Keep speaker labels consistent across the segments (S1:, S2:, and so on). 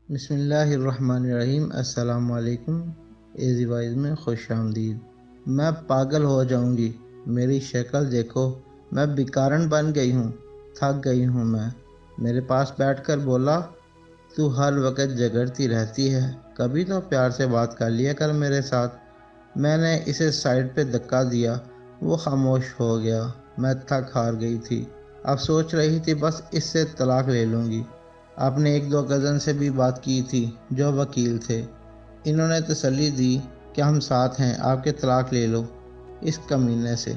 S1: بسم اللہ الرحمن الرحیم۔ السلام علیکم ایزی وائز میں خوش آمدید۔ میں پاگل ہو جاؤں گی، میری شکل دیکھو، میں بیکارن بن گئی ہوں، تھک گئی ہوں۔ میں میرے پاس بیٹھ کر بولا، تو ہر وقت جگڑتی رہتی ہے، کبھی تو پیار سے بات کر لیا کر میرے ساتھ۔ میں نے اسے سائڈ پہ دھکا دیا، وہ خاموش ہو گیا۔ میں تھک ہار گئی تھی، اب سوچ رہی تھی بس اس سے طلاق لے لوں گی۔ آپ نے ایک دو کزن سے بھی بات کی تھی جو وکیل تھے، انہوں نے تسلی دی کہ ہم ساتھ ہیں، آپ کے طلاق لے لو اس کمینے سے۔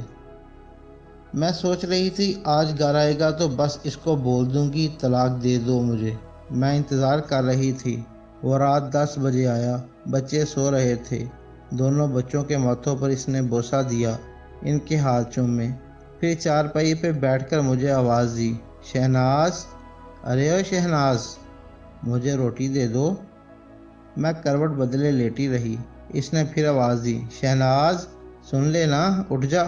S1: میں سوچ رہی تھی آج گھر آئے گا تو بس اس کو بول دوں گی طلاق دے دو مجھے۔ میں انتظار کر رہی تھی، وہ رات 10 بجے آیا، بچے سو رہے تھے، دونوں بچوں کے ماتھوں پر اس نے بوسہ دیا، ان کے ہاتھ چومے، پھر چارپائی پہ بیٹھ کر مجھے آواز دی، شہناز، ارے او شہناز، مجھے روٹی دے دو۔ میں کروٹ بدلے لیٹی رہی، اس نے پھر آواز دی، شہناز سن لے نا، اٹھ جا۔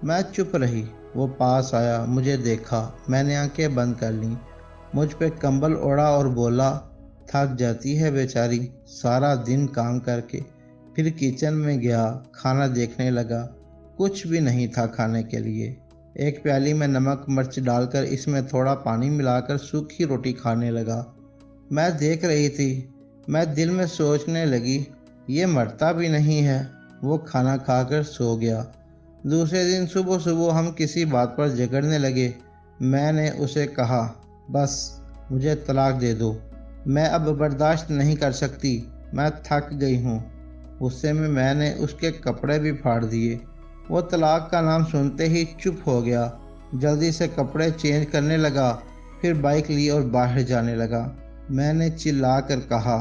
S1: میں چپ رہی، وہ پاس آیا، مجھے دیکھا، میں نے آنکھیں بند کر لیں، مجھ پہ کمبل اوڑھا اور بولا، تھک جاتی ہے بیچاری سارا دن کام کر کے۔ پھر کچن میں گیا، کھانا دیکھنے لگا، کچھ بھی نہیں تھا کھانے کے لیے۔ ایک پیالی میں نمک مرچ ڈال کر اس میں تھوڑا پانی ملا کر سوکھی روٹی کھانے لگا۔ میں دیکھ رہی تھی، میں دل میں سوچنے لگی، یہ مرتا بھی نہیں ہے۔ وہ کھانا کھا کر سو گیا۔ دوسرے دن صبح صبح ہم کسی بات پر جھگڑنے لگے۔ میں نے اسے کہا، بس مجھے طلاق دے دو، میں اب برداشت نہیں کر سکتی، میں تھک گئی ہوں۔ غصے میں میں نے اس کے کپڑے بھی پھاڑ دیے۔ وہ طلاق کا نام سنتے ہی چپ ہو گیا، جلدی سے کپڑے چینج کرنے لگا، پھر بائک لی اور باہر جانے لگا۔ میں نے چلا کر کہا،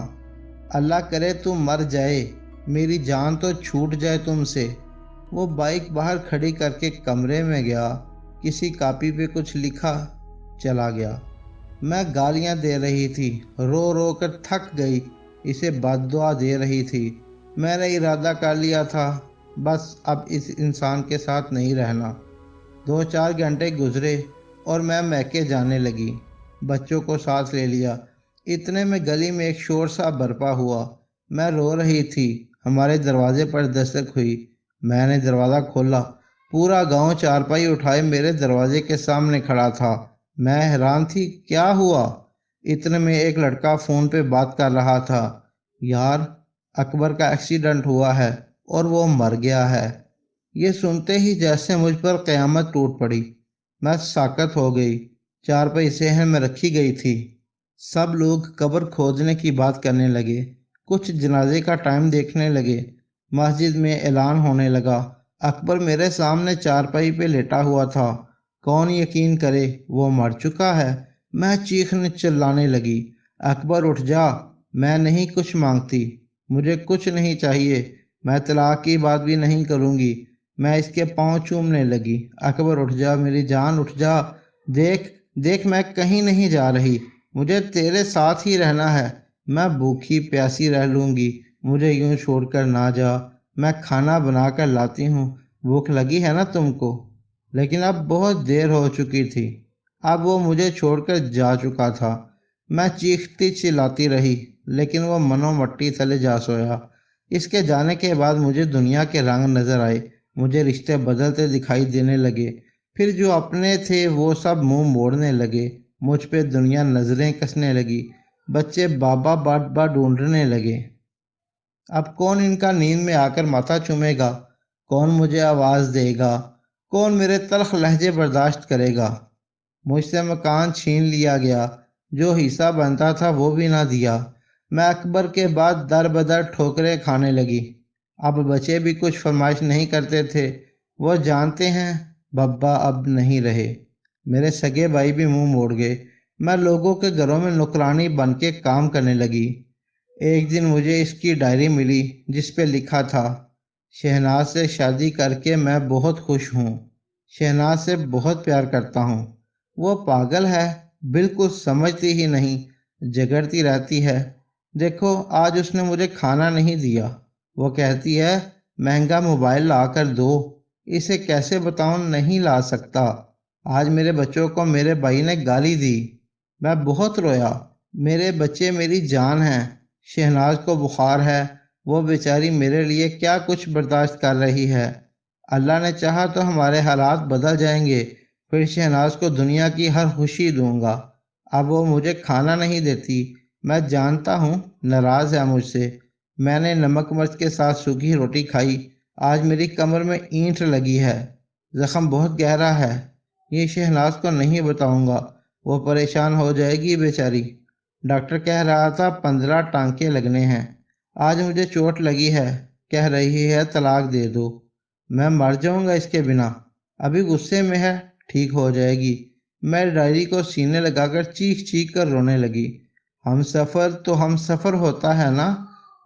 S1: اللہ کرے تو مر جائے، میری جان تو چھوٹ جائے تم سے۔ وہ بائک باہر کھڑی کر کے کمرے میں گیا، کسی کاپی پہ کچھ لکھا، چلا گیا۔ میں گالیاں دے رہی تھی، رو رو کر تھک گئی، اسے بد دعا دے رہی تھی۔ میں نے ارادہ کر لیا تھا بس اب اس انسان کے ساتھ نہیں رہنا۔ 2-4 گھنٹے گزرے اور میں میکے جانے لگی، بچوں کو ساتھ لے لیا۔ اتنے میں گلی میں ایک شور سا برپا ہوا، میں رو رہی تھی، ہمارے دروازے پر دستک ہوئی، میں نے دروازہ کھولا، پورا گاؤں چارپائی اٹھائے میرے دروازے کے سامنے کھڑا تھا۔ میں حیران تھی، کیا ہوا؟ اتنے میں ایک لڑکا فون پہ بات کر رہا تھا، یار اکبر کا ایکسیڈنٹ ہوا ہے اور وہ مر گیا ہے۔ یہ سنتے ہی جیسے مجھ پر قیامت ٹوٹ پڑی، میں ساکت ہو گئی۔ چارپائی صحن میں رکھی گئی تھی، سب لوگ قبر کھودنے کی بات کرنے لگے، کچھ جنازے کا ٹائم دیکھنے لگے۔ مسجد میں اعلان ہونے لگا، اکبر میرے سامنے چارپائی پہ لیٹا ہوا تھا، کون یقین کرے وہ مر چکا ہے۔ میں چیخنے چلانے لگی، اکبر اٹھ جا، میں نہیں کچھ مانگتی، مجھے کچھ نہیں چاہیے، میں طلاق کی بات بھی نہیں کروں گی۔ میں اس کے پاؤں چومنے لگی، اکبر اٹھ جا، میری جان اٹھ جا، دیکھ دیکھ میں کہیں نہیں جا رہی، مجھے تیرے ساتھ ہی رہنا ہے، میں بھوکی پیاسی رہ لوں گی، مجھے یوں چھوڑ کر نہ جا، میں کھانا بنا کر لاتی ہوں، بھوک لگی ہے نا تم کو؟ لیکن اب بہت دیر ہو چکی تھی، اب وہ مجھے چھوڑ کر جا چکا تھا۔ میں چیختی چلاتی رہی، لیکن وہ منو مٹی تلے جا سویا۔ اس کے جانے کے بعد مجھے دنیا کے رنگ نظر آئے، مجھے رشتے بدلتے دکھائی دینے لگے، پھر جو اپنے تھے وہ سب منہ موڑنے لگے، مجھ پہ دنیا نظریں کسنے لگی، بچے بابا بابا ڈھونڈنے لگے۔ اب کون ان کا نیند میں آ کر ماتھا چومے گا، کون مجھے آواز دے گا، کون میرے تلخ لہجے برداشت کرے گا؟ مجھ سے مکان چھین لیا گیا، جو حصہ بنتا تھا وہ بھی نہ دیا۔ میں اکبر کے بعد در بدر ٹھوکریں کھانے لگی۔ اب بچے بھی کچھ فرمائش نہیں کرتے تھے، وہ جانتے ہیں بابا اب نہیں رہے۔ میرے سگے بھائی بھی منہ موڑ گئے، میں لوگوں کے گھروں میں نوکرانی بن کے کام کرنے لگی۔ ایک دن مجھے اس کی ڈائری ملی جس پہ لکھا تھا، شہناز سے شادی کر کے میں بہت خوش ہوں، شہناز سے بہت پیار کرتا ہوں، وہ پاگل ہے، بالکل سمجھتی ہی نہیں، جگڑتی رہتی ہے، دیکھو آج اس نے مجھے کھانا نہیں دیا، وہ کہتی ہے مہنگا موبائل لا کر دو، اسے کیسے بتاؤں نہیں لا سکتا، آج میرے بچوں کو میرے بھائی نے گالی دی، میں بہت رویا، میرے بچے میری جان ہیں، شہناز کو بخار ہے، وہ بیچاری میرے لیے کیا کچھ برداشت کر رہی ہے۔ اللہ نے چاہا تو ہمارے حالات بدل جائیں گے، پھر شہناز کو دنیا کی ہر خوشی دوں گا۔ اب وہ مجھے کھانا نہیں دیتی، میں جانتا ہوں ناراض ہے مجھ سے۔ میں نے نمک مرچ کے ساتھ سوکھی روٹی کھائی، آج میری کمر میں اینٹ لگی ہے، زخم بہت گہرا ہے۔ یہ شہناز کو نہیں بتاؤں گا، وہ پریشان ہو جائے گی بیچاری۔ ڈاکٹر کہہ رہا تھا 15 ٹانکے لگنے ہیں، آج مجھے چوٹ لگی ہے، کہہ رہی ہے طلاق دے دو، میں مر جاؤں گا اس کے بنا۔ ابھی غصے میں ہے، ٹھیک ہو جائے گی۔ میں ڈائری کو سینے لگا کر چیخ چیخ کر رونے لگی۔ ہم سفر تو ہم سفر ہوتا ہے نا،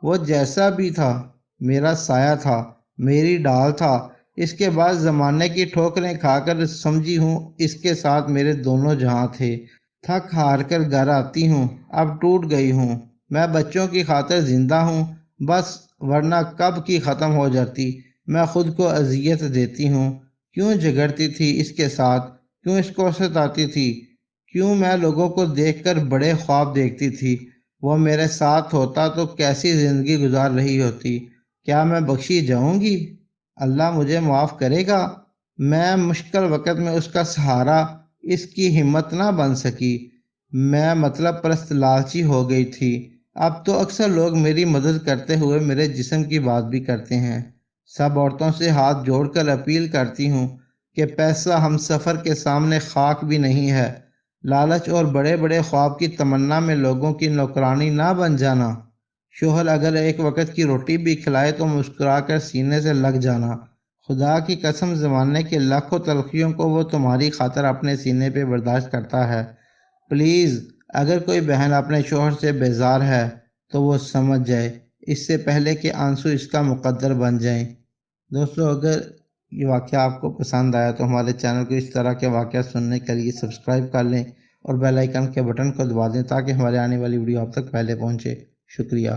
S1: وہ جیسا بھی تھا میرا سایہ تھا، میری ڈال تھا۔ اس کے بعد زمانے کی ٹھوکریں کھا کر سمجھی ہوں اس کے ساتھ میرے دونوں جہاں تھے۔ تھک ہار کر گھر آتی ہوں، اب ٹوٹ گئی ہوں۔ میں بچوں کی خاطر زندہ ہوں بس، ورنہ کب کی ختم ہو جاتی۔ میں خود کو اذیت دیتی ہوں، کیوں جھگڑتی تھی اس کے ساتھ، کیوں اس کو ستاتی تھی، کیوں میں لوگوں کو دیکھ کر بڑے خواب دیکھتی تھی۔ وہ میرے ساتھ ہوتا تو کیسی زندگی گزار رہی ہوتی۔ کیا میں بخشی جاؤں گی؟ اللہ مجھے معاف کرے گا؟ میں مشکل وقت میں اس کا سہارا، اس کی ہمت نہ بن سکی۔ میں مطلب پرست لالچی ہو گئی تھی۔ اب تو اکثر لوگ میری مدد کرتے ہوئے میرے جسم کی بات بھی کرتے ہیں۔ سب عورتوں سے ہاتھ جوڑ کر اپیل کرتی ہوں کہ پیسہ ہم سفر کے سامنے خاک بھی نہیں ہے۔ لالچ اور بڑے بڑے خواب کی تمنا میں لوگوں کی نوکرانی نہ بن جانا۔ شوہر اگر ایک وقت کی روٹی بھی کھلائے تو مسکرا کر سینے سے لگ جانا۔ خدا کی قسم زمانے کے لاکھوں تلخیوں کو وہ تمہاری خاطر اپنے سینے پہ برداشت کرتا ہے۔ پلیز اگر کوئی بہن اپنے شوہر سے بیزار ہے تو وہ سمجھ جائے، اس سے پہلے کہ آنسو اس کا مقدر بن جائیں۔ دوستو، اگر یہ واقعہ آپ کو پسند آیا تو ہمارے چینل کو اس طرح کے واقعہ سننے کے لیے سبسکرائب کر لیں اور بیل آئیکن کے بٹن کو دبا دیں تاکہ ہمارے آنے والی ویڈیو آپ تک پہلے پہنچے۔ شکریہ۔